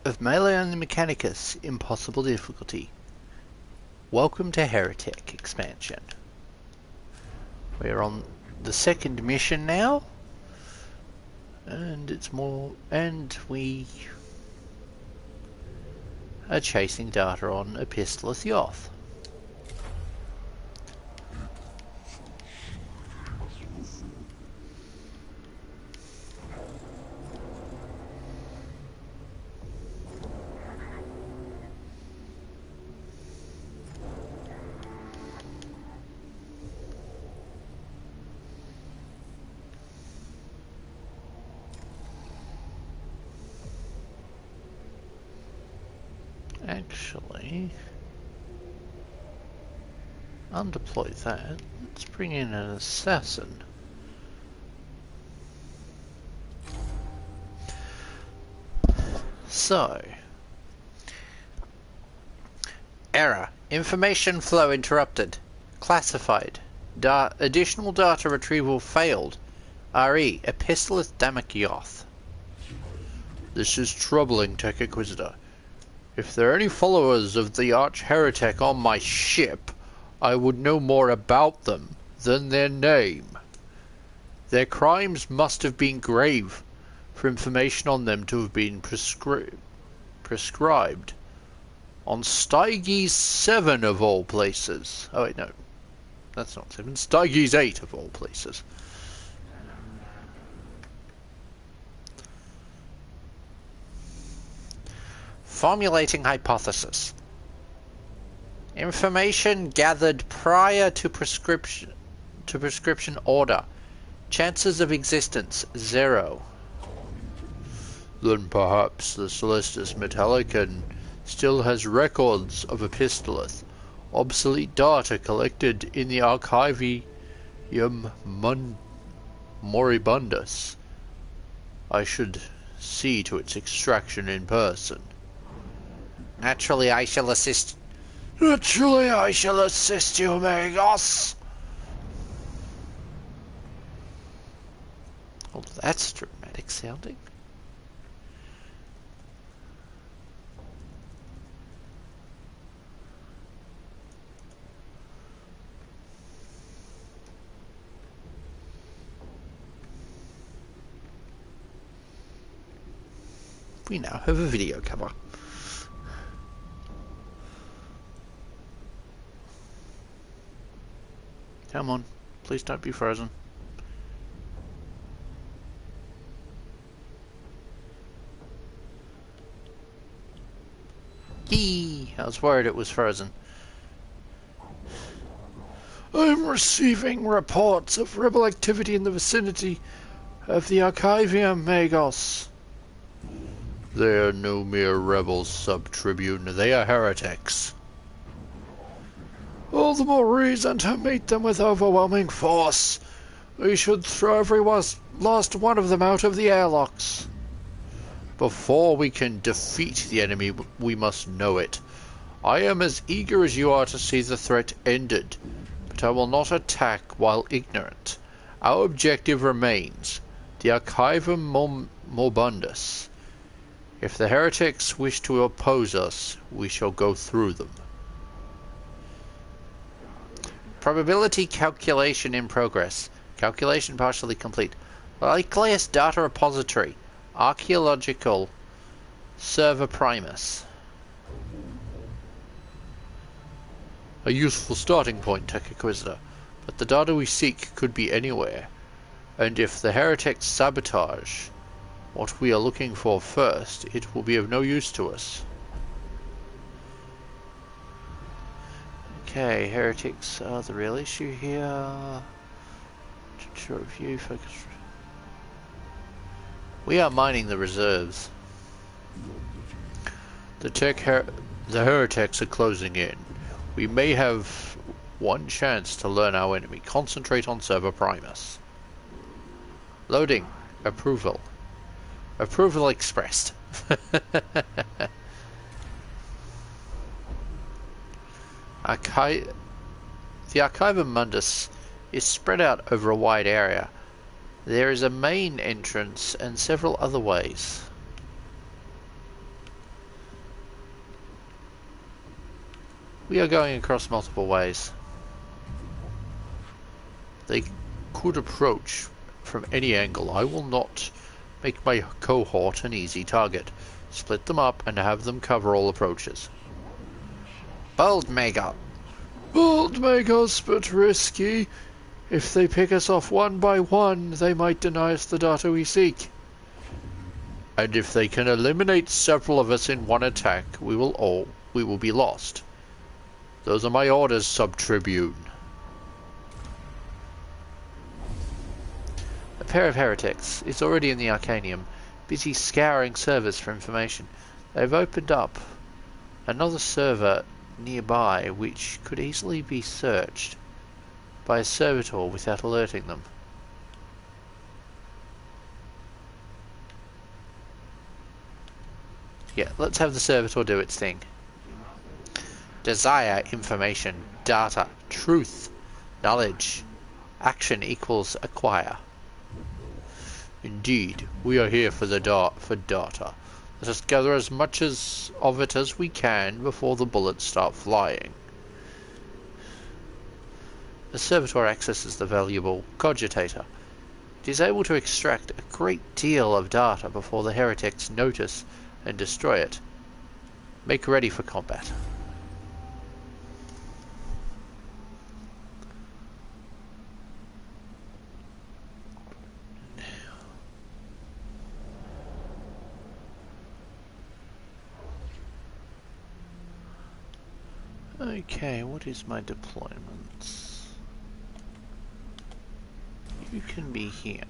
of MELEE ONLY Mechanicus, Impossible Difficulty. Welcome to Heretek expansion. We're on the second mission now, and we are chasing data on Epistolus Yoth. Actually, undeploy that. Let's bring in an assassin. So, error. Information flow interrupted. Classified. Additional data retrieval failed. RE. Epistolus Yoth. This is troubling, Tech Inquisitor. If there are any followers of the Arch-Heretek on my ship, I would know more about them than their name. Their crimes must have been grave for information on them to have been prescribed. On Styges 7 of all places. Oh wait, no. That's not 7. Styges 8 of all places. Formulating hypothesis. Information gathered prior to prescription order. Chances of existence 0. Then perhaps the Celestus Metallicon still has records of Epistolus, obsolete data collected in the Archivium Moribundus. I should see to its extraction in person. Naturally, I shall assist. Naturally, I shall assist you, Magos. Oh, that's dramatic sounding. We now have a video cover. Come on, please don't be frozen. Yee! I was worried it was frozen. I'm receiving reports of rebel activity in the vicinity of the Archivium, Magos. They are no mere rebels, Sub-Tribune. They are heretics. All the more reason to meet them with overwhelming force. We should throw every last one of them out of the airlocks. Before we can defeat the enemy, we must know it. I am as eager as you are to see the threat ended, but I will not attack while ignorant. Our objective remains the Archivium Moribundus. If the heretics wish to oppose us, we shall go through them. Probability calculation in progress. Calculation partially complete. Likeliest data repository. Archaeological Server Primus. A useful starting point, Tech Inquisitor, but the data we seek could be anywhere. And if the heretics sabotage what we are looking for first, it will be of no use to us. Okay, heretics are the real issue here. To review, focus. We are mining the reserves. The heretics are closing in. We may have one chance to learn our enemy. Concentrate on Server Primus. Loading. Approval. Approval expressed. The Archivium Mundus is spread out over a wide area. There is a main entrance and several other ways. We are going across multiple ways. They could approach from any angle. I will not make my cohort an easy target. Split them up and have them cover all approaches. Bold Mega! Bold Megas, but risky. If they pick us off one by one, they might deny us the data we seek. And if they can eliminate several of us in one attack, we will be lost. Those are my orders, Sub-Tribune. A pair of heretics is already in the Arcanium, busy scouring servers for information. They've opened up another server nearby which could easily be searched by a servitor without alerting them. Yeah, let's have the servitor do its thing. Desire, information, data, truth, knowledge. Action equals acquire. Indeed, we are here for data. Let us gather as much of it as we can before the bullets start flying. The servitor accesses the valuable cogitator. It is able to extract a great deal of data before the heretics notice and destroy it. Make ready for combat. Okay, what is my deployments? You can be here.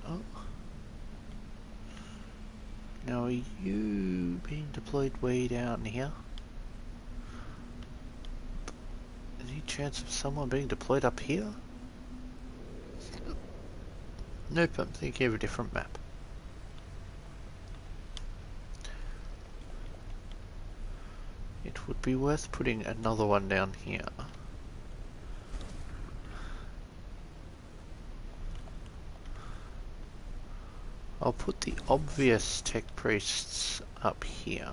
Now, are you being deployed way down here? Any chance of someone being deployed up here? Nope, I'm thinking of a different map. It would be worth putting another one down here. I'll put the obvious tech priests up here,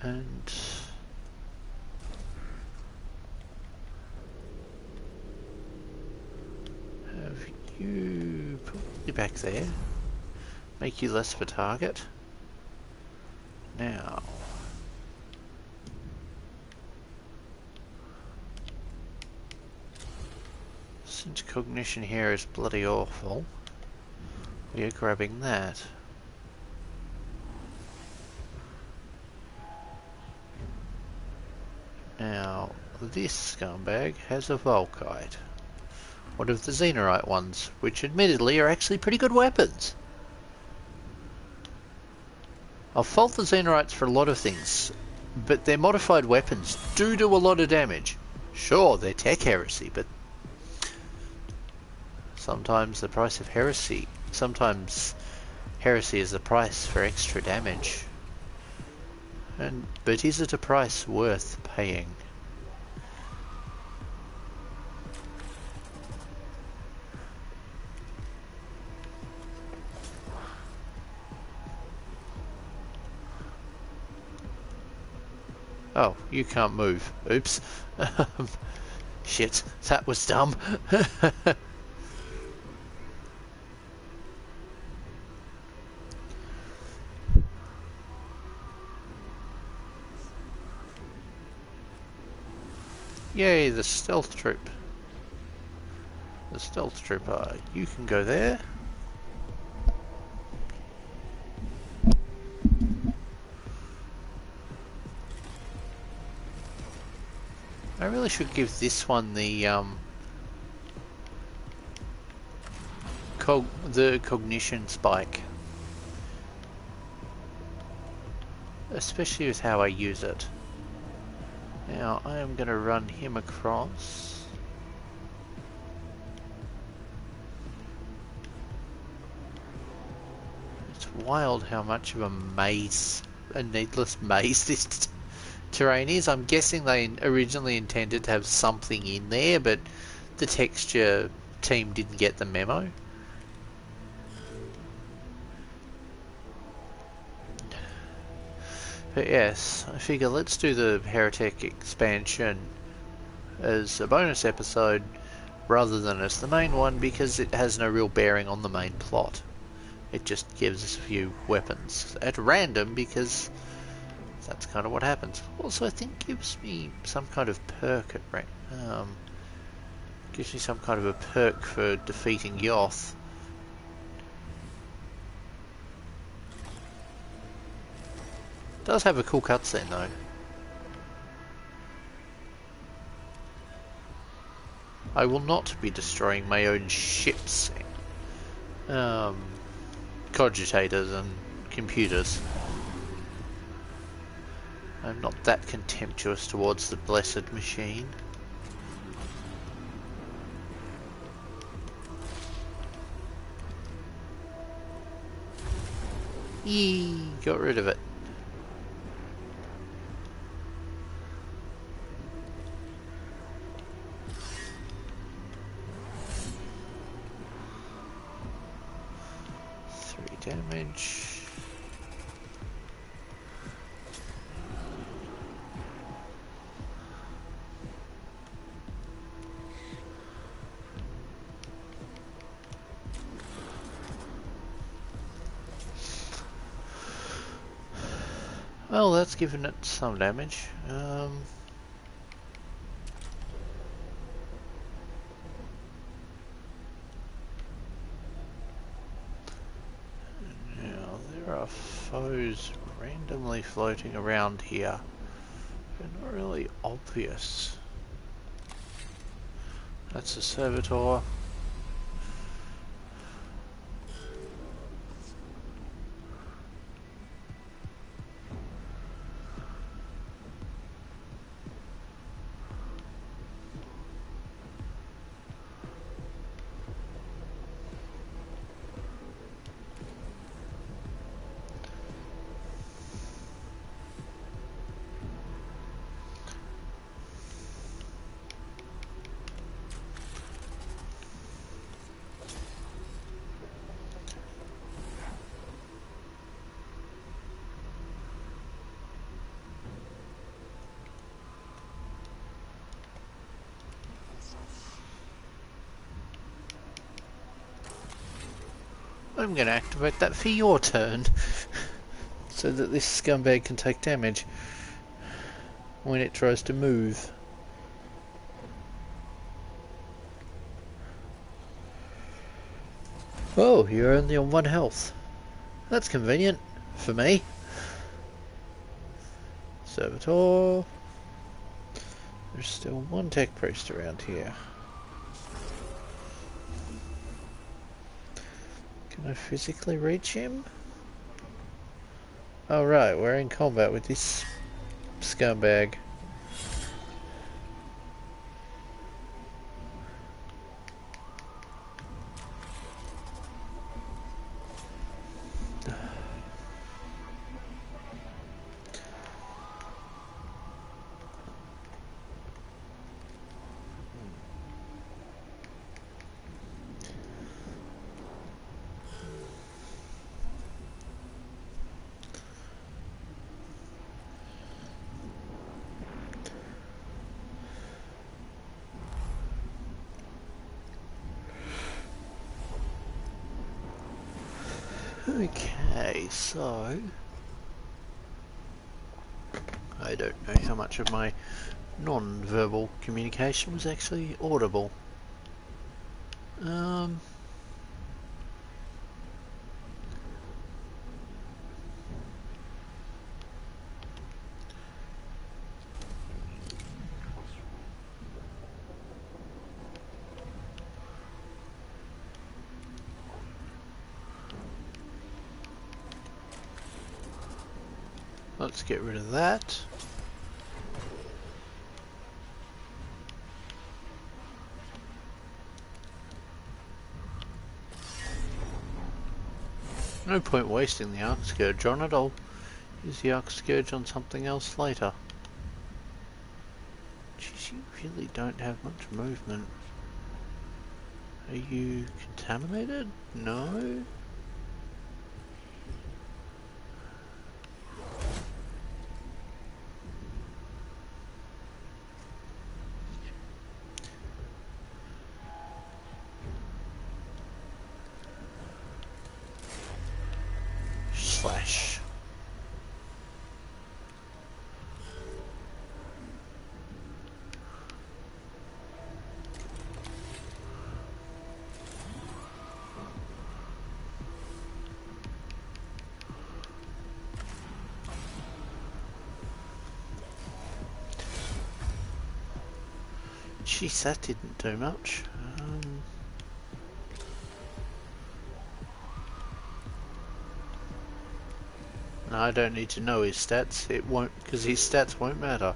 and have you probably back there. Make you less of a target. Now, since cognition here is bloody awful, we are grabbing that. Now, this scumbag has a Volkite. One of the Xenorite ones, which admittedly are actually pretty good weapons. I'll fault the Xenorites for a lot of things, but their modified weapons do a lot of damage. Sure, they're tech heresy, but sometimes the price of heresy, sometimes heresy is the price for extra damage. But is it a price worth paying? Oh, you can't move. Oops. Shit, that was dumb. Yay, the stealth troop. The stealth trooper. You can go there. I really should give this one the cognition spike, especially with how I use it. Now I am going to run him across. It's wild how much of a maze, a needless maze this terrain is. I'm guessing they originally intended to have something in there, but the texture team didn't get the memo. But yes, I figure let's do the Heretek expansion as a bonus episode rather than as the main one, because it has no real bearing on the main plot. It just gives us a few weapons at random, because that's kind of what happens. Also, I think gives me some kind of perk at gives me some kind of a perk for defeating Yoth. Does have a cool cutscene though. I will not be destroying my own ships, cogitators and computers. I'm not that contemptuous towards the blessed machine. Yee, got rid of it. Damage. Well, that's given it some damage. Now there are foes randomly floating around here. They're not really obvious. That's a servitor. I'm going to activate that for your turn, so that this scumbag can take damage when it tries to move. Oh, you're only on 1 health. That's convenient for me. Servitor. There's still 1 tech priest around here. Can I physically reach him? Oh right, we're in combat with this scumbag. Okay, so I don't know how much of my non-verbal communication was actually audible. Let's get rid of that. No point wasting the Arc Scourge on it. I'll use the Arc Scourge on something else later. Jeez, you really don't have much movement. Are you contaminated? No? Jeez, that didn't do much. No, I don't need to know his stats. It won't, because his stats won't matter.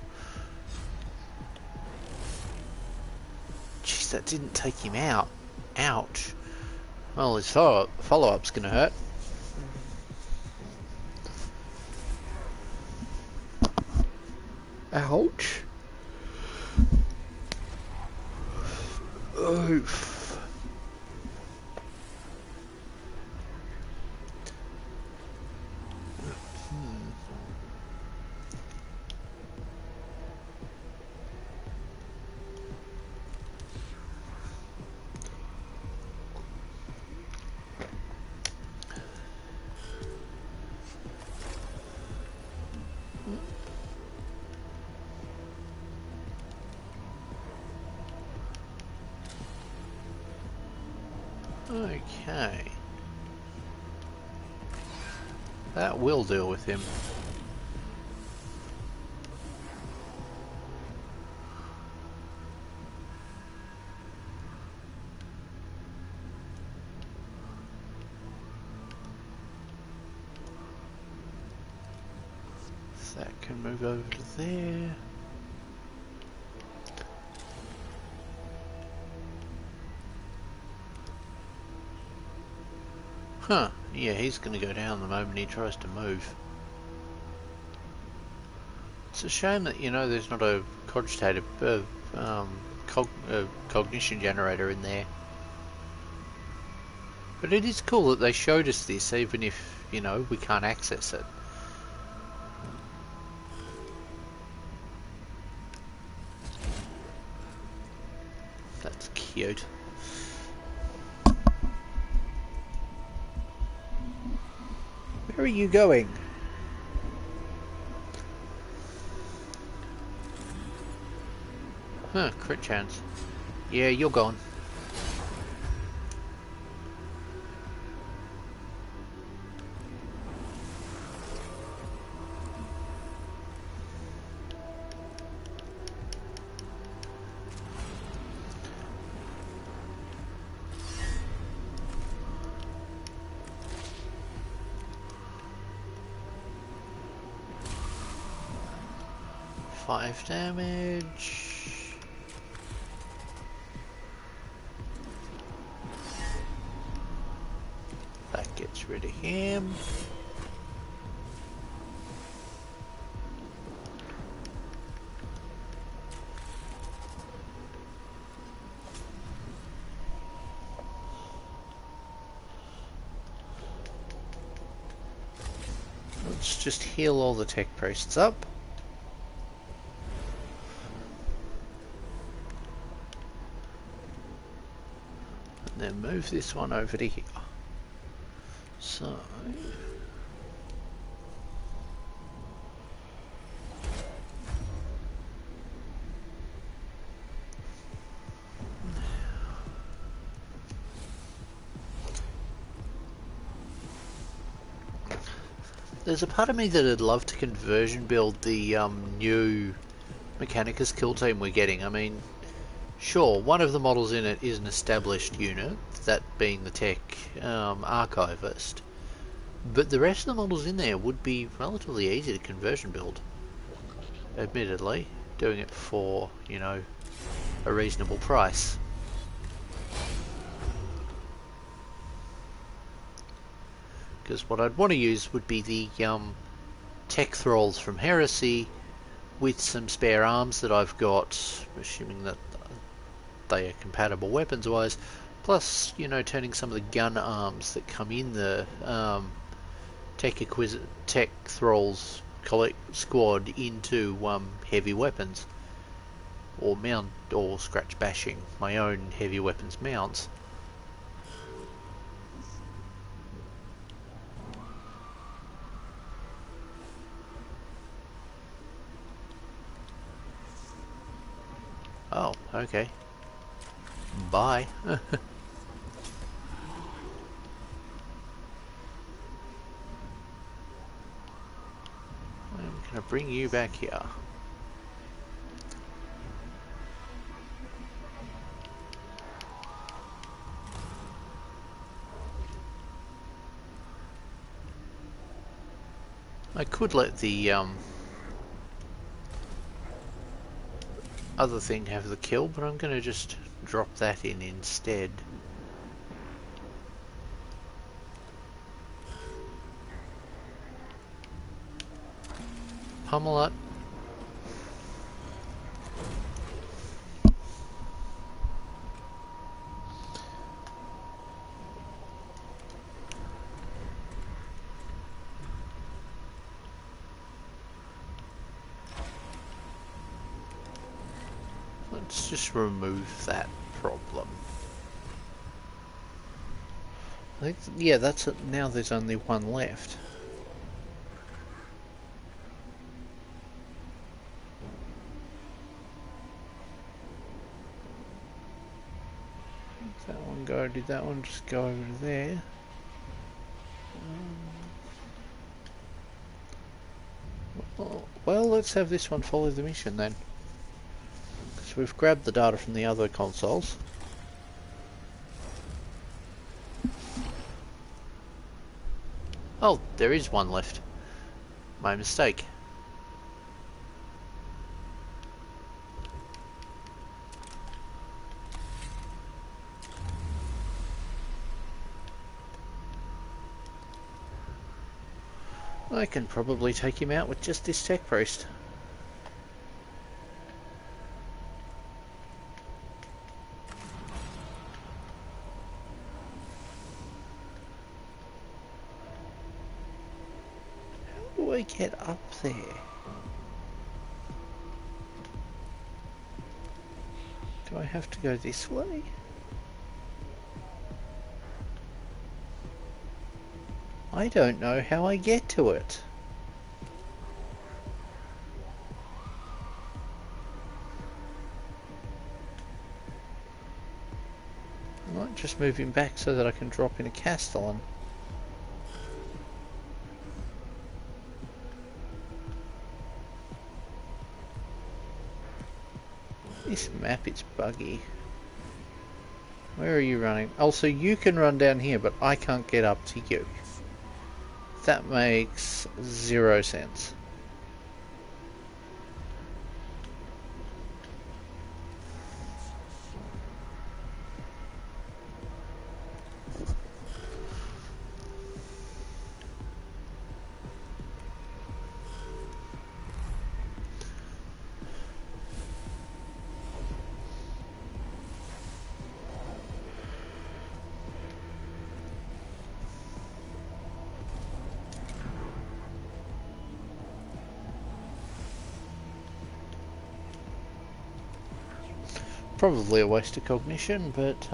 Jeez, that didn't take him out. Ouch. Well, his follow-up's gonna hurt. Ouch. Oof. Okay. That will deal with him. That can move over to there. Huh, yeah, he's going to go down the moment he tries to move. It's a shame that, you know, there's not a cogitative cognition generator in there. But it is cool that they showed us this, even if, you know, we can't access it. That's cute. Where are you going? Huh, crit chance. Yeah, you're gone. Five damage. That gets rid of him. Let's just heal all the tech priests up. Then move this one over to here. So there's a part of me that would love to conversion build the new Mechanicus kill team we're getting. I mean, sure, one of the models in it is an established unit, that being the tech archivist, but the rest of the models in there would be relatively easy to conversion build, admittedly, doing it for, you know, a reasonable price. Because what I'd want to use would be the tech thralls from Heresy with some spare arms that I've got, assuming that they are compatible weapons wise, plus, you know, turning some of the gun arms that come in the tech thralls squad into heavy weapons, or mount or scratch bashing my own heavy weapons mounts. Oh, okay. Bye. I'm gonna bring you back here. I could let the other thing have the kill, but I'm going to just drop that in instead. Pummel it. Let's just remove that problem. I think, yeah, that's it. Now there's only one left. Did that one go? Did that one just go over there? Well, let's have this one follow the mission then. So we've grabbed the data from the other consoles. Oh, there is one left. My mistake. I can probably take him out with just this tech priest. How do I get up there? Do I have to go this way? I don't know how I get to it. I might just move him back so that I can drop in a Castellan. This map is buggy. Where are you running? Oh, so you can run down here, but I can't get up to you. That makes 0 sense. Probably a waste of cognition, but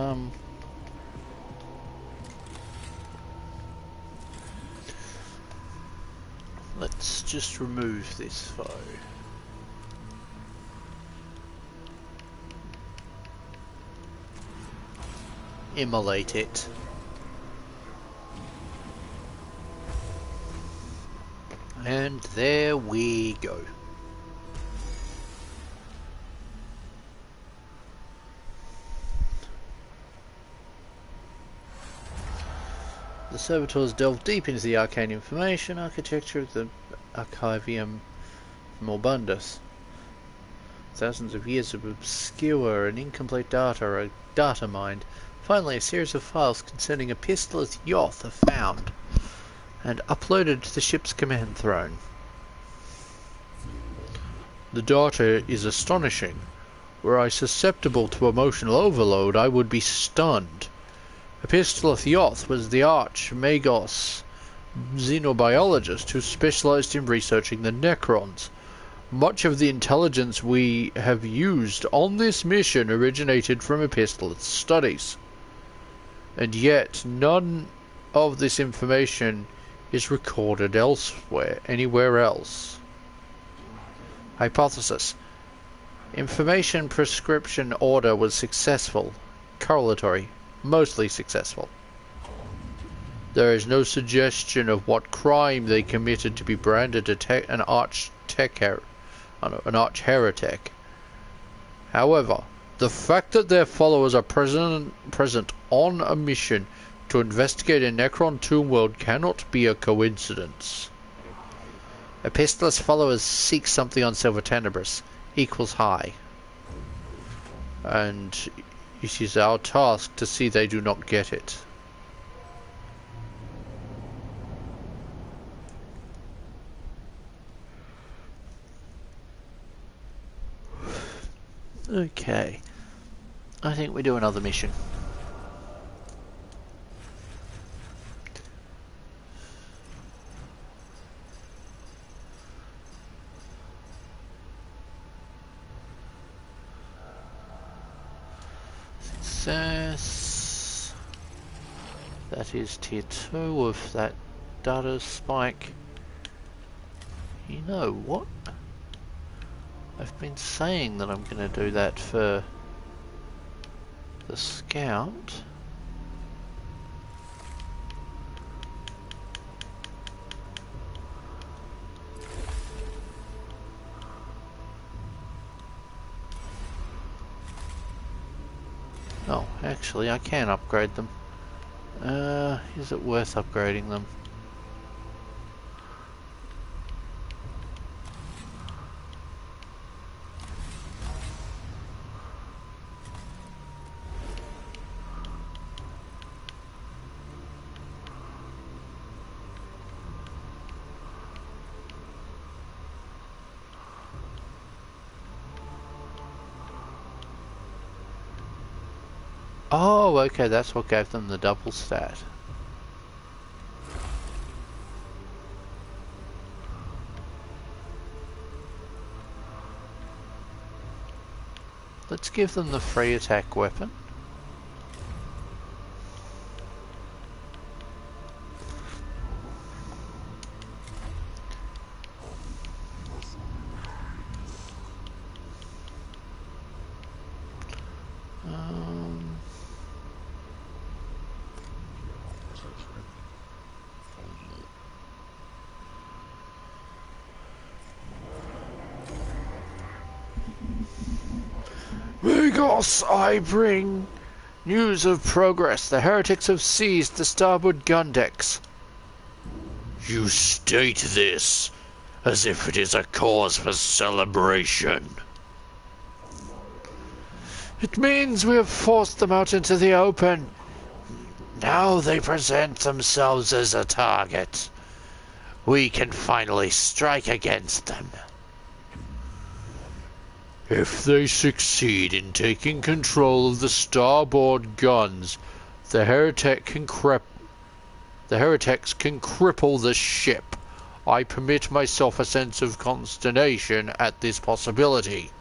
let's just remove this foe. Immolate it. And there we go. The servitors delve deep into the arcane information architecture of the Archivium Morbundus. Thousands of years of obscure and incomplete data are data mined. Finally, a series of files concerning Epistolus Yoth are found and uploaded to the ship's command throne. The data is astonishing. Were I susceptible to emotional overload, I would be stunned. Epistolus Yoth was the arch-magos xenobiologist who specialized in researching the Necrons. Much of the intelligence we have used on this mission originated from Epistolus studies. And yet, none of this information is recorded anywhere else. Hypothesis. Information prescription order was successful. Correlatory. Mostly successful. There is no suggestion of what crime they committed to be branded an arch heretic. However, the fact that their followers are present on a mission to investigate a Necron tomb world cannot be a coincidence. Epistolus followers seek something on Silver Tenebris equals high. And it is our task to see they do not get it. Okay. I think we do another mission. Success. That is tier 2 of that data spike. You know what? I've been saying that I'm going to do that for the scout. Oh, actually I can upgrade them. Is it worth upgrading them? Oh, okay, that's what gave them the double stat. Let's give them the free attack weapon. Megos, I bring news of progress. The heretics have seized the starboard gun decks. You state this as if it is a cause for celebration. It means we have forced them out into the open. Now they present themselves as a target. We can finally strike against them. If they succeed in taking control of the starboard guns, the heretics can cripple the ship. I permit myself a sense of consternation at this possibility.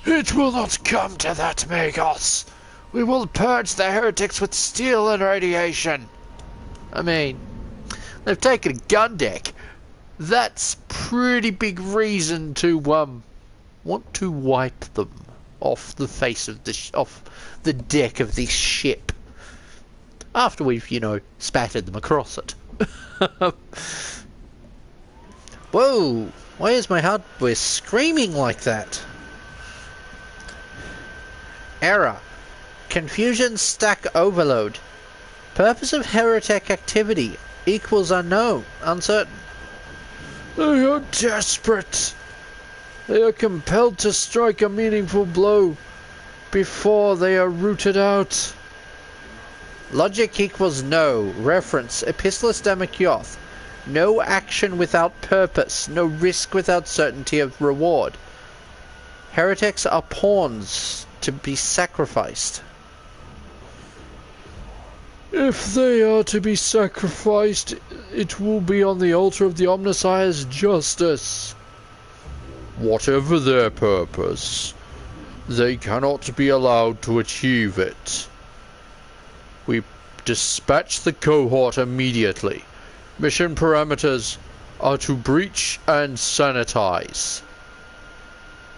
It will not come to that, Megos. We will purge the heretics with steel and radiation. I mean, they've taken a gun deck. That's pretty big reason to want to wipe them off the face of off the deck of this ship. After we've, you know, spattered them across it. Whoa! Why is my hardware screaming like that? Error. Confusion stack overload. Purpose of heretek activity equals unknown, uncertain. They are desperate. They are compelled to strike a meaningful blow before they are rooted out. Logic equals no. Reference Epistolus Damakioth. No action without purpose. No risk without certainty of reward. Heretics are pawns to be sacrificed. If they are to be sacrificed, it will be on the altar of the Omnissiah's justice. Whatever their purpose, they cannot be allowed to achieve it. We dispatch the cohort immediately. Mission parameters are to breach and sanitize.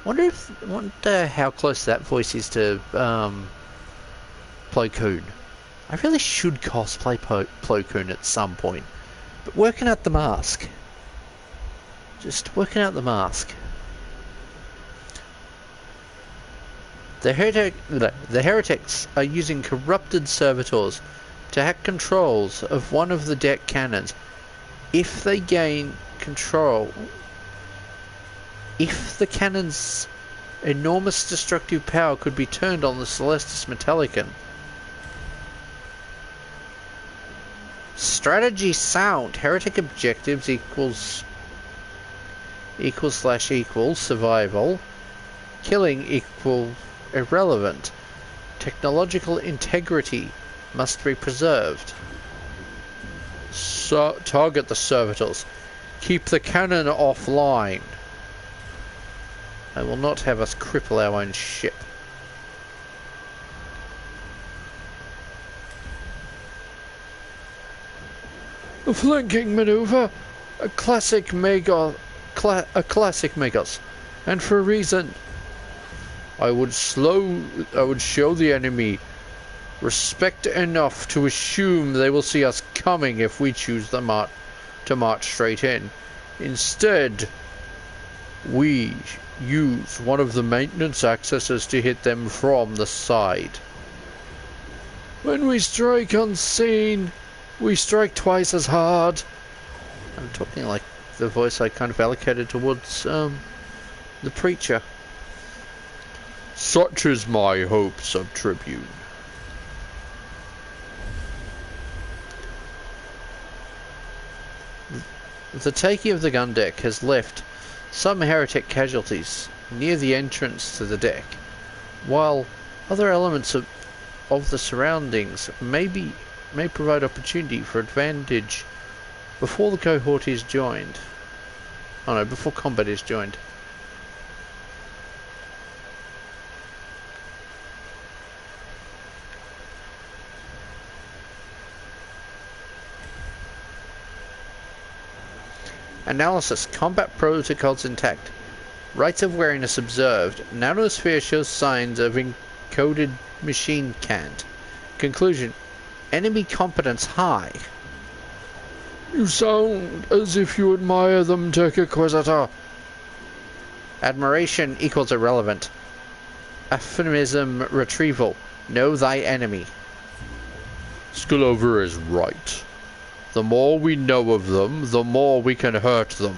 Wonder how close that voice is to Plo Koon. I really should cosplay Plo Koon at some point. But working out the mask. Just working out the mask. The heretics are using corrupted servitors to hack controls of one of the deck cannons. If they gain control, if the cannon's enormous destructive power could be turned on the Celestis Metallicon. Strategy sound. Heretic objectives equals survival. Killing equal irrelevant. Technological integrity must be preserved. So, target the servitors. Keep the cannon offline. They will not have us cripple our own ship. A flanking maneuver, a classic Megos, and for a reason. I would show the enemy respect enough to assume they will see us coming if we choose to march straight in. Instead, we use one of the maintenance accesses to hit them from the side. When we strike unseen, we strike twice as hard. I'm talking like the voice I kind of allocated towards the preacher. Such is my hope, Sub-Tribune. The taking of the gun deck has left some heretic casualties near the entrance to the deck, while other elements of the surroundings may provide opportunity for advantage before the cohort is joined. Oh no, before combat is joined. Analysis. Combat protocols intact. Rights of wariness observed. Nanosphere shows signs of encoded machine cant. Conclusion. Enemy competence high. You sound as if you admire them, Tech Inquisitor. Admiration equals irrelevant. Euphemism retrieval. Know thy enemy. Skullover is right. The more we know of them, the more we can hurt them.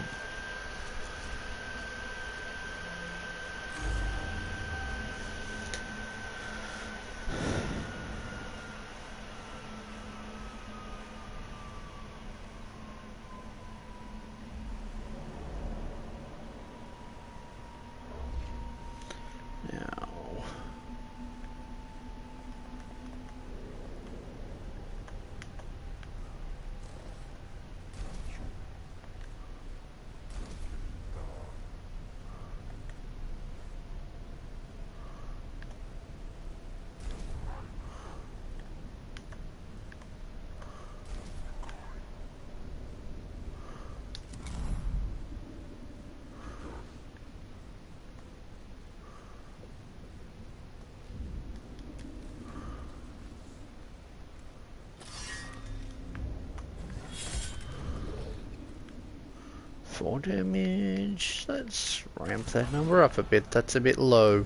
Four damage. Let's ramp that number up a bit. That's a bit low.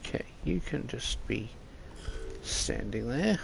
Okay, you can just be standing there.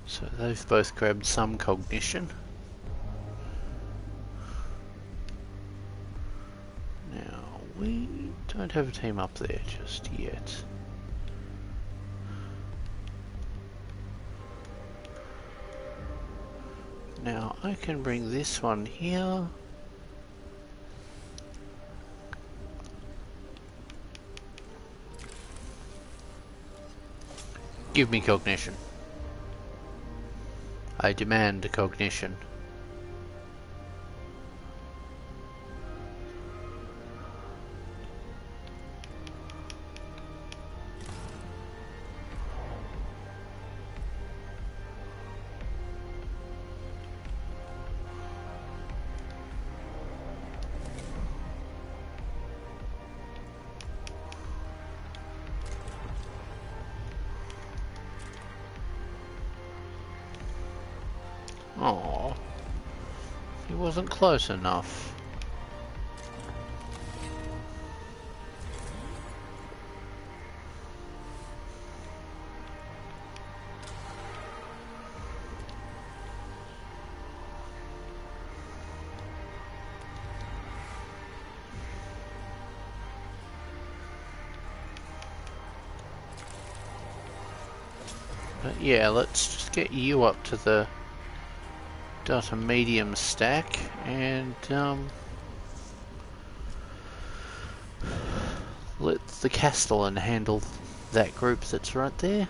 So they've both grabbed some cognition. Now, we don't have a team up there just yet. Now, I can bring this one here. Give me cognition. I demand cognition. Oh, he wasn't close enough. But yeah, let's just get you up to the dot a medium stack and let the Castellan handle that group that's right there.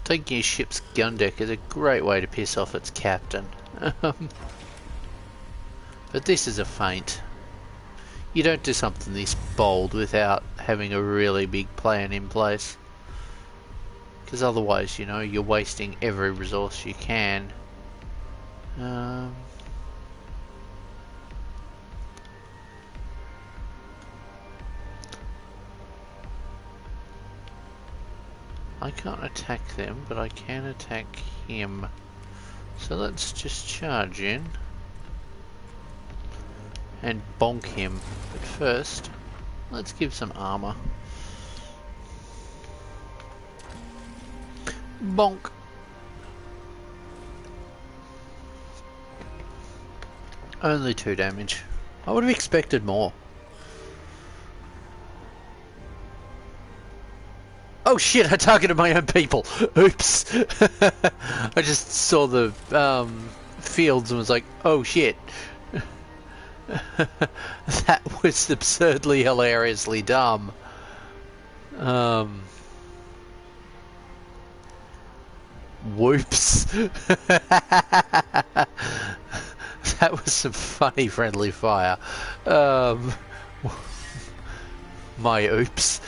Taking your ship's gun deck is a great way to piss off its captain. But this is a feint. You don't do something this bold without having a really big plan in place. Because otherwise, you know, you're wasting every resource you can. I can't attack them, but I can attack him. So let's just charge in and bonk him. But first, let's give some armor. Bonk. Only 2 damage. I would have expected more. Oh shit, I targeted my own people. Oops. I just saw the fields and was like, oh shit. That was absurdly hilariously dumb. Whoops. That was some funny friendly fire. My oops.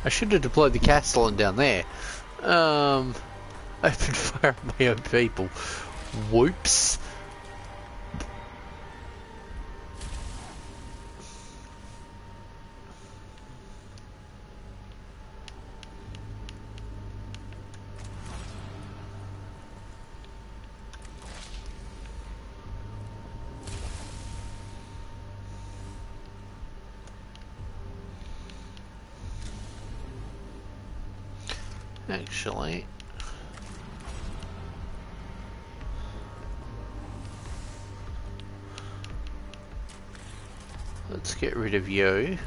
I should have deployed the Castellan down there. Opened fire on my own people. Whoops. Actually, let's get rid of you.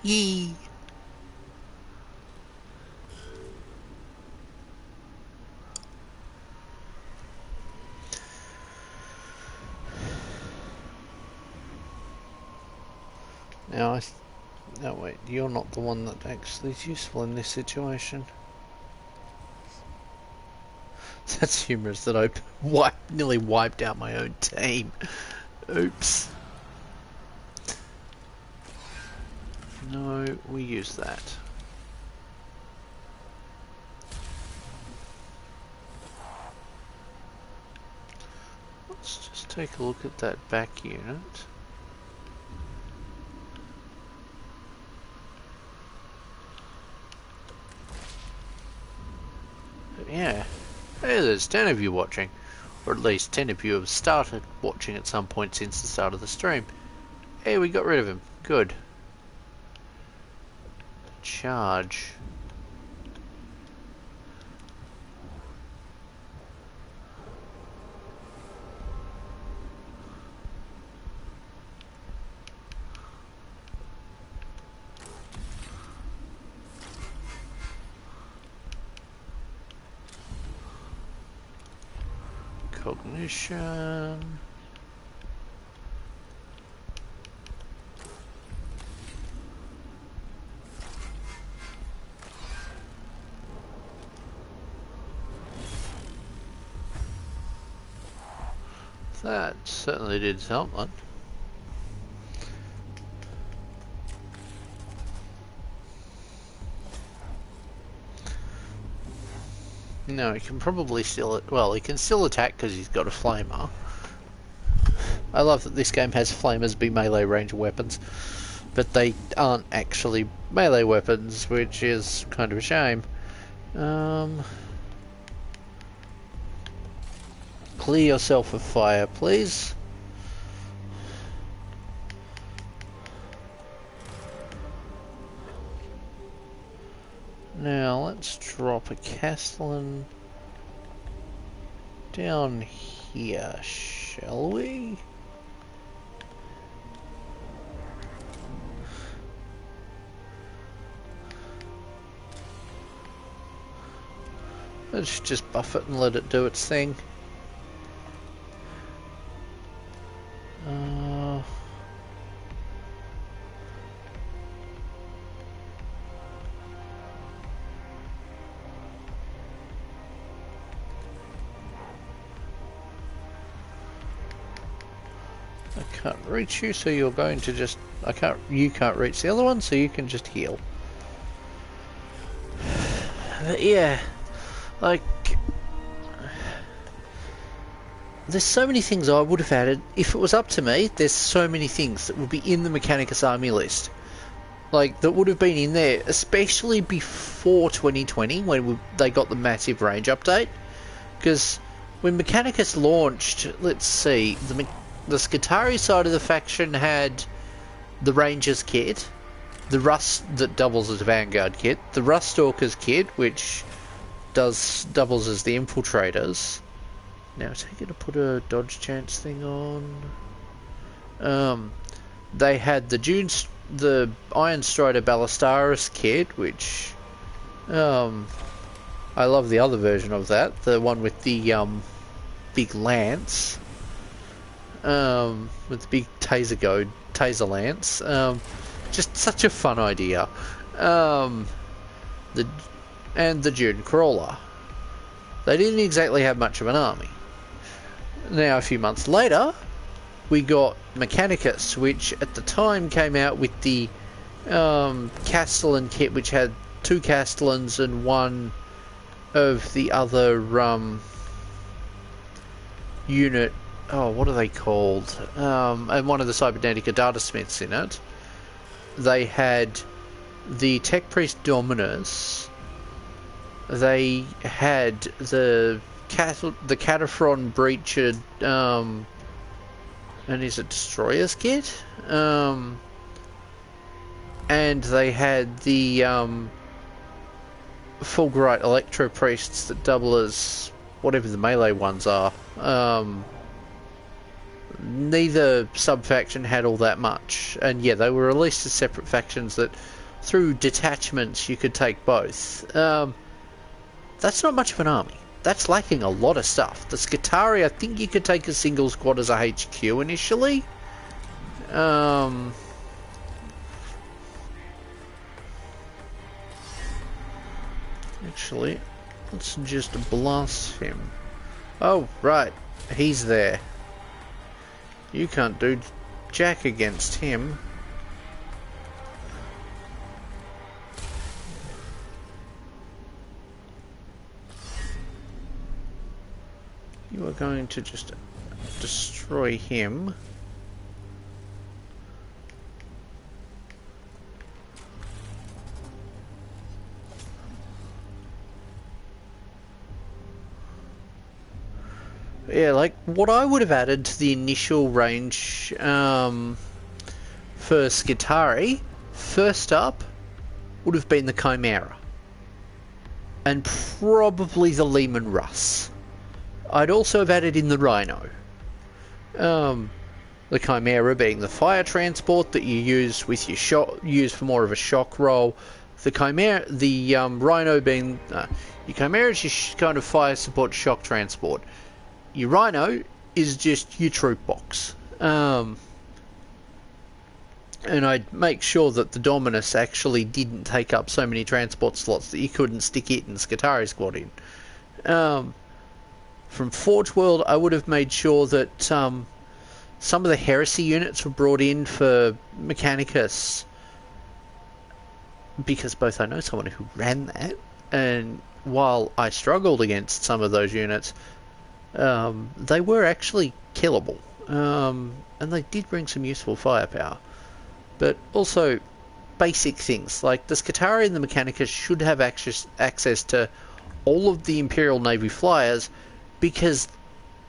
Yee. Now no wait, you're not the one that actually is useful in this situation. That's humorous that I nearly wiped out my own team. Oops. No, we use that. Let's just take a look at that back unit. Yeah, hey, there's 10 of you watching, or at least 10 of you have started watching at some point since the start of the stream. Hey, we got rid of him. Good. Charge. Cognition. That certainly did something. No, he can probably still... Well, he can still attack because he's got a flamer. I love that this game has flamers be melee range weapons, but they aren't actually melee weapons, which is kind of a shame. Clear yourself of fire, please. Now let's drop a Castellan down here, shall we? Let's just buff it and let it do its thing. I can't reach you, so you're going to just... You can't reach the other one, so you can just heal. But yeah, like... There's so many things I would have added. If it was up to me, there's so many things that would be in the Mechanicus army list. Like, that would have been in there, especially before 2020, when they got the massive range update. Because when Mechanicus launched, let's see, the Skitari side of the faction had the Rangers kit, the Rust that doubles as a Vanguard kit, the Rust Stalkers kit, which doubles as the Infiltrators. Now, take it to put a dodge chance thing on. They had the Iron Strider Ballastaris kit, which I love the other version of that, the one with the big lance, with the big taser lance. Just such a fun idea. And the Dune Crawler. They didn't exactly have much of an army. Now, a few months later, we got Mechanicus, which at the time came out with the Castellan kit, which had 2 Castellans and 1 of the other unit. Oh, what are they called? And 1 of the Cybernetica Data Smiths in it. They had the Tech Priest Dominus. They had the Cataphren Breacher, and is it Destroyer's kit? And they had the Fulgurite Electro Priests that double as whatever the melee ones are. Neither sub-faction had all that much, and yeah, they were released as separate factions that through detachments you could take both. That's not much of an army. That's lacking a lot of stuff. The Skitari, I think you could take a single squad as a HQ initially. Actually, let's just blast him. Oh, right. He's there. You can't do jack against him. You are going to just destroy him. Yeah, like what I would have added to the initial range for Skitari, first up would have been the Chimera. And probably the Lehman Russ. I'd also have added in the Rhino. The Chimera being the fire transport that you use with your use for more of a shock roll. The Chimera, Rhino being your Chimera is your kind of fire support shock transport. your Rhino is just your troop box. And I'd make sure that the Dominus actually didn't take up so many transport slots that you couldn't stick it and Skitarii squad in. From Forge World, I would have made sure that some of the Heresy units were brought in for Mechanicus, because both I know someone who ran that, and while I struggled against some of those units, they were actually killable, and they did bring some useful firepower. But also basic things like the Skitarii and the Mechanicus should have access to all of the Imperial Navy flyers, because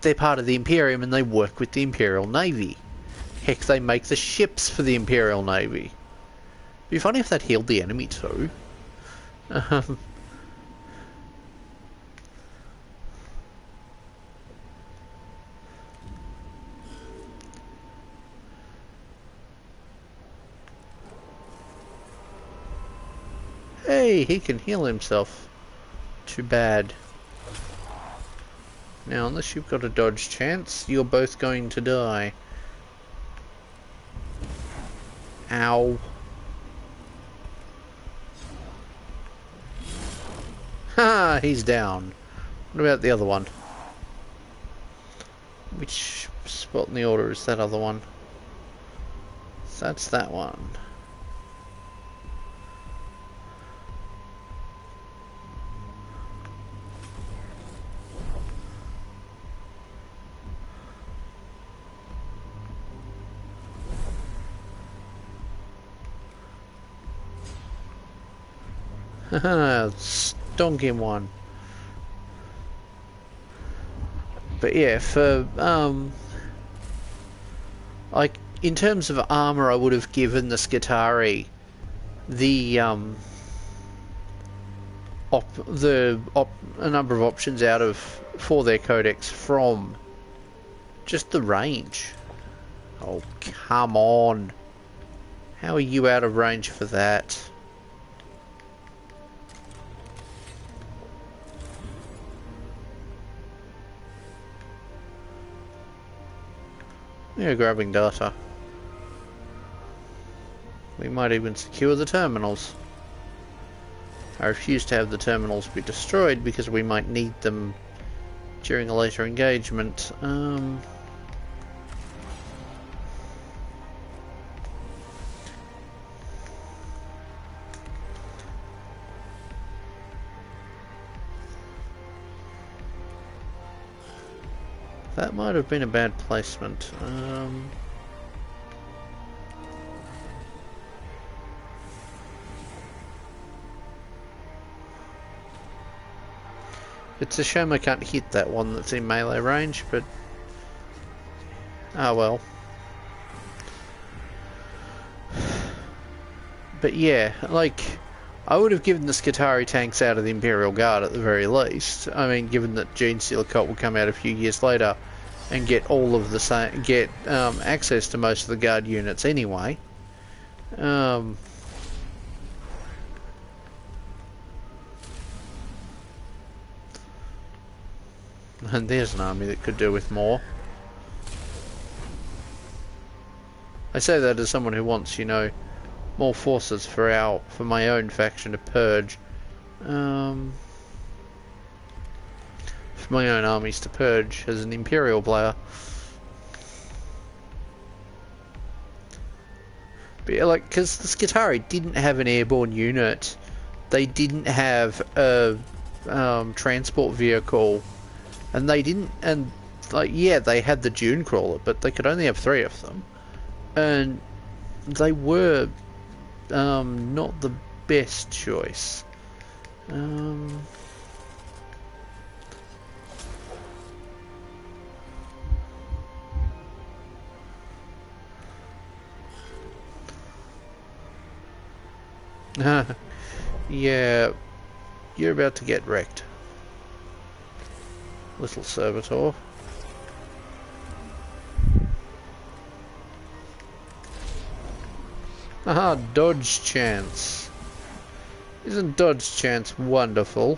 they're part of the Imperium and they work with the Imperial Navy. Heck, they make the ships for the Imperial Navy. It'd be funny if that healed the enemy too. Hey, he can heal himself. Too bad. Now, unless you've got a dodge chance, you're both going to die. Ow. Ha! He's down. What about the other one? Which spot in the order is that other one? So that's that one. Haha, stonk him one. But yeah, for like in terms of armor, I would have given the Skitarii the a number of options out of for their codex from just the range. Oh, come on. How are you out of range for that? Yeah, grabbing data. We might even secure the terminals. I refuse to have the terminals be destroyed because we might need them during a later engagement. That might have been a bad placement. It's a shame I can't hit that one that's in melee range, but oh well. But yeah, like, I would have given the Skitarii tanks out of the Imperial Guard at the very least. I mean, given that Genestealer Cult will come out a few years later and get all of the same, access to most of the Guard units anyway. And there's an army that could do with more. I say that as someone who wants, you know, more forces for my own faction to purge. For my own armies to purge as an Imperial player. But yeah, like, because the Skitarii didn't have an airborne unit, they didn't have a transport vehicle, and they didn't, and like, yeah, they had the Dune Crawler, but they could only have 3 of them, and they were not the best choice. Yeah, you're about to get wrecked, little servitor. Aha, dodge chance. Isn't dodge chance wonderful?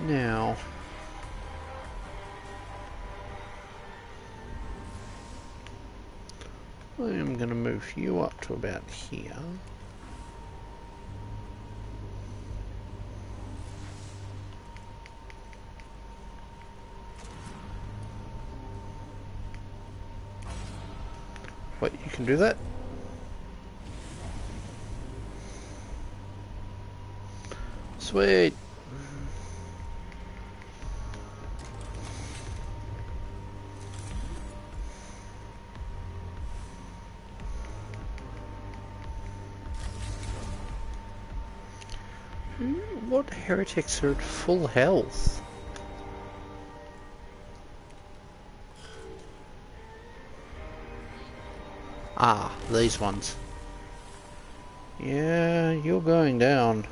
Now, I'm going to move you up to about here. Wait, you can do that? Sweet. What heretics are at full health? Ah, these ones. Yeah, you're going down.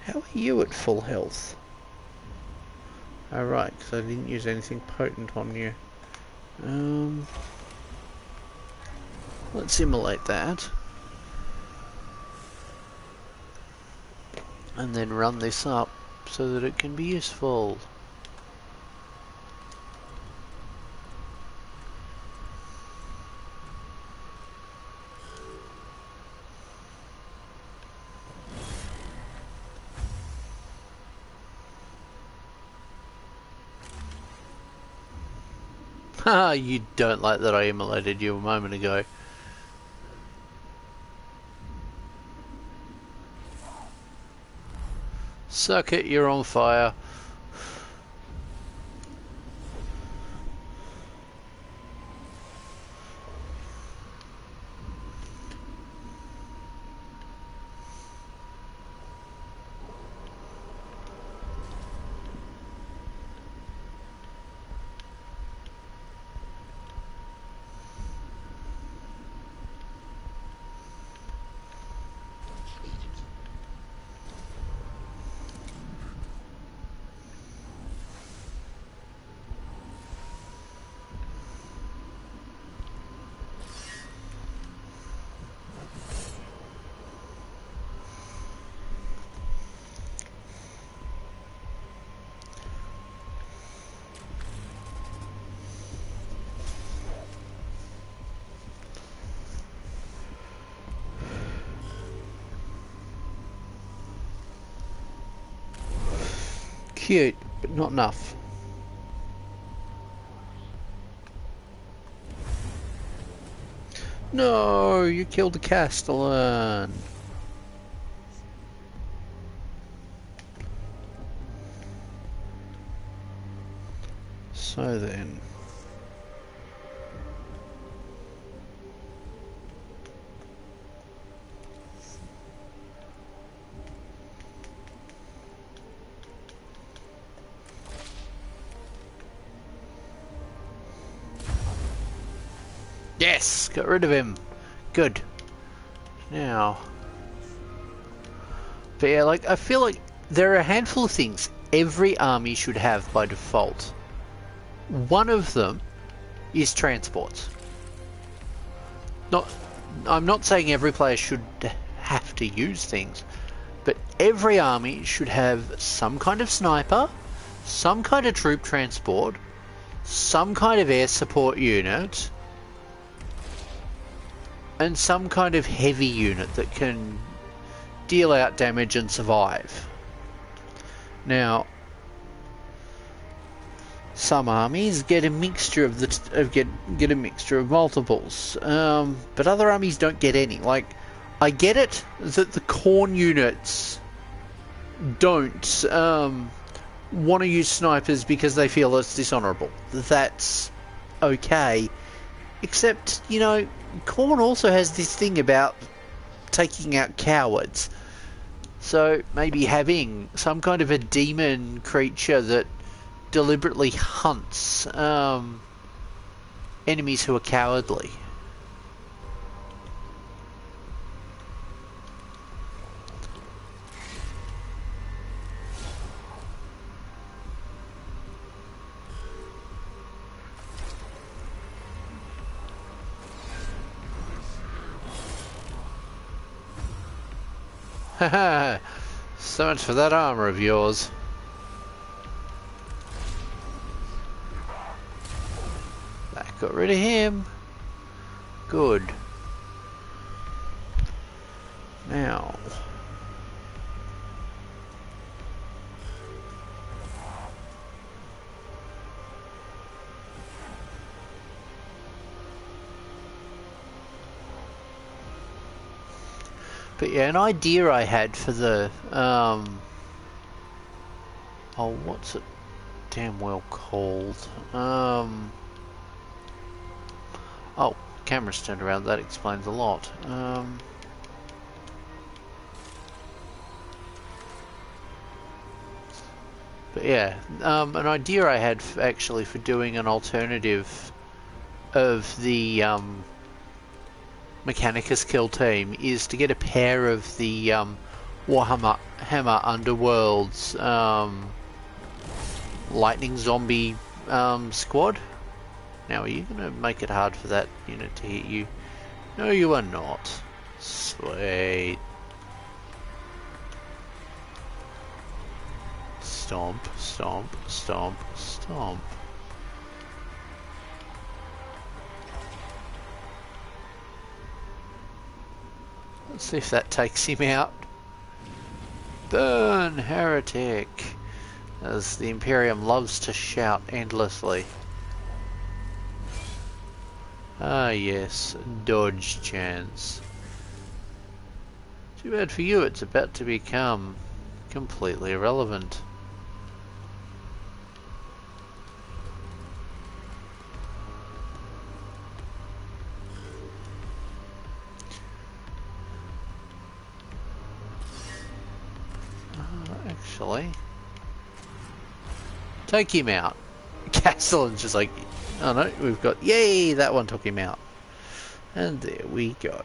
How are you at full health? Oh right, because I didn't use anything potent on you. Let's simulate that. And then run this up so that it can be useful. Haha, you don't like that I immolated you a moment ago. Suck it, you're on fire. Cute, but not enough. No, you killed the Castellan. So then. Yes, got rid of him. Good. Now, but yeah, like I feel like there are a handful of things every army should have by default. One of them is transports. I'm not saying every player should have to use things, but every army should have some kind of sniper, some kind of troop transport, some kind of air support unit, and some kind of heavy unit that can deal out damage and survive. Now, some armies get a mixture of get a mixture of multiples, but other armies don't get any. Like, I get it that the corn units don't want to use snipers because they feel it's dishonourable. That's okay, except, you know, Corn also has this thing about taking out cowards. So maybe having some kind of a demon creature that deliberately hunts enemies who are cowardly. Haha, so much for that armor of yours. That got rid of him. Good. Now. But yeah, an idea I had for the, oh, what's it damn well called? Oh, camera's turned around, that explains a lot. But yeah, an idea I had actually for doing an alternative of the, Mechanicus kill team is to get a pair of the Warhammer Underworld's lightning zombie squad. Now, are you going to make it hard for that unit to hit you? No, you are not. Sweet. Stomp, stomp, stomp, stomp. Let's see if that takes him out. Burn, heretic! As the Imperium loves to shout endlessly. Ah yes, dodge chance. Too bad for you, it's about to become completely irrelevant. Actually, take him out. Castellan's just like, oh no, we've got, yay, that one took him out. And there we go.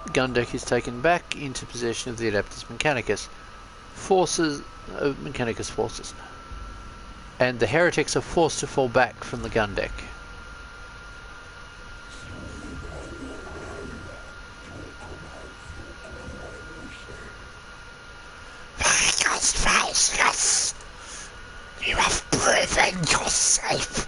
The gun deck is taken back into possession of the Adeptus Mechanicus forces, Mechanicus forces. And the heretics are forced to fall back from the gun deck. You have proven yourself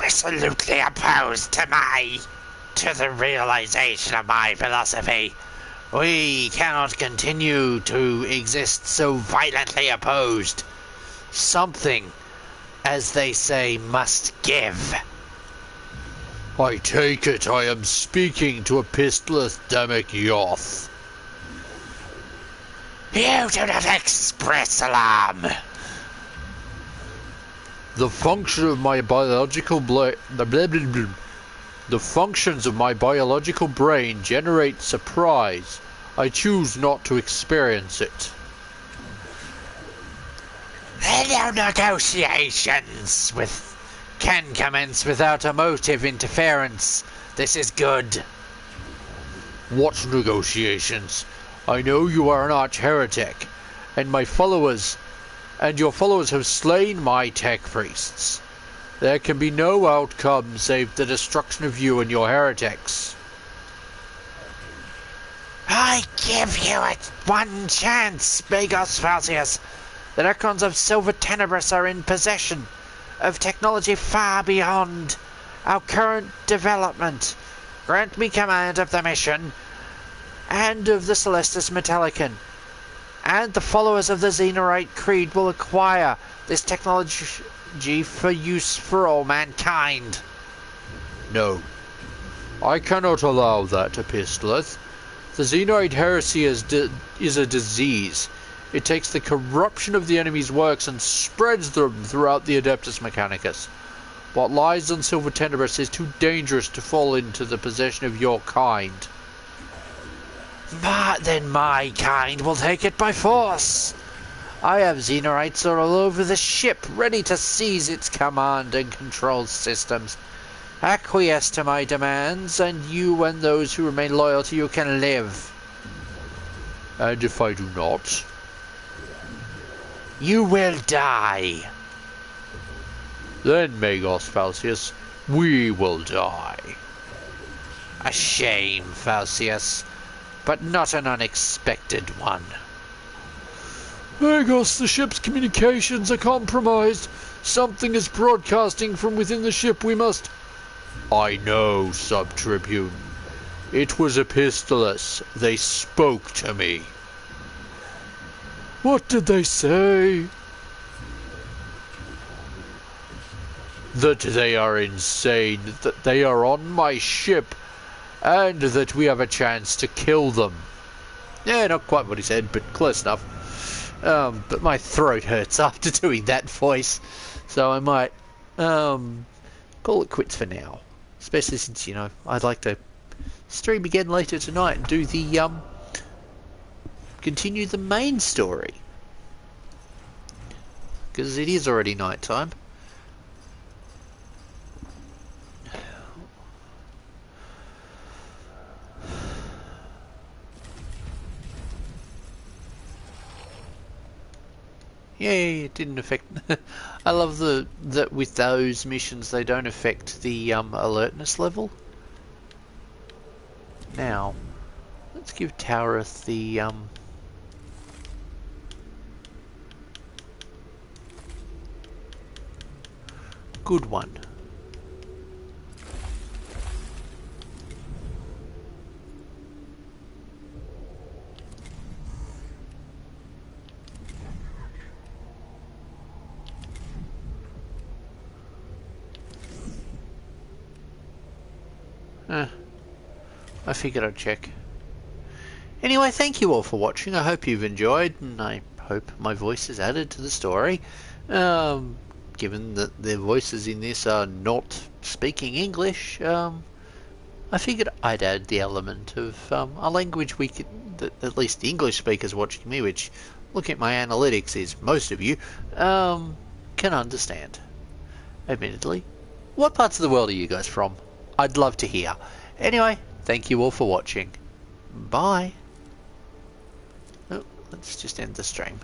resolutely opposed to the realization of my philosophy. We cannot continue to exist so violently opposed. Something, as they say, must give. I take it I am speaking to Epistolus Demic Yoth. You do not express alarm. The function of my biological the functions of my biological brain generate surprise. I choose not to experience it. No negotiations can commence without emotive interference. This is good. What negotiations? I know you are an arch-heretic, and my followers, and your followers have slain my tech priests. There can be no outcome save the destruction of you and your heretics. I give you one chance, Magos Falsius. The Necrons of Silver Tenebris are in possession of technology far beyond our current development. Grant me command of the mission and of the Celestis Metallicon, and the followers of the Xenorite Creed will acquire this technology for use for all mankind. No, I cannot allow that, Epistolus. The Xenorite heresy is a disease. It takes the corruption of the enemy's works and spreads them throughout the Adeptus Mechanicus. What lies on Silver Tenebris is too dangerous to fall into the possession of your kind. Then my kind will take it by force. I have Xenorites all over the ship, ready to seize its command and control systems. Acquiesce to my demands, and you and those who remain loyal to you can live. And if I do not? You will die. Then, Magos Falcius, we will die. A shame, Falcius, but not an unexpected one. Magos, the ship's communications are compromised. Something is broadcasting from within the ship. We must... I know, Sub-Tribune. It was Epistolus. They spoke to me. What did they say? That they are insane, that they are on my ship, and that we have a chance to kill them. Yeah, not quite what he said, but close enough. But my throat hurts after doing that voice, so I might call it quits for now. Especially since, you know, I'd like to stream again later tonight and do the continue the main story, because it is already night time. Yeah, it didn't affect... I love that with those missions they don't affect the alertness level. Now, let's give Taurith the good one. I figured I'd check. Anyway, thank you all for watching. I hope you've enjoyed, and I hope my voice is added to the story. Given that their voices in this are not speaking English, I figured I'd add the element of a language we could, that at least the English speakers watching me, which, looking at my analytics, is most of you, can understand. Admittedly. What parts of the world are you guys from? I'd love to hear. Anyway, thank you all for watching. Bye. Oh, let's just end the stream.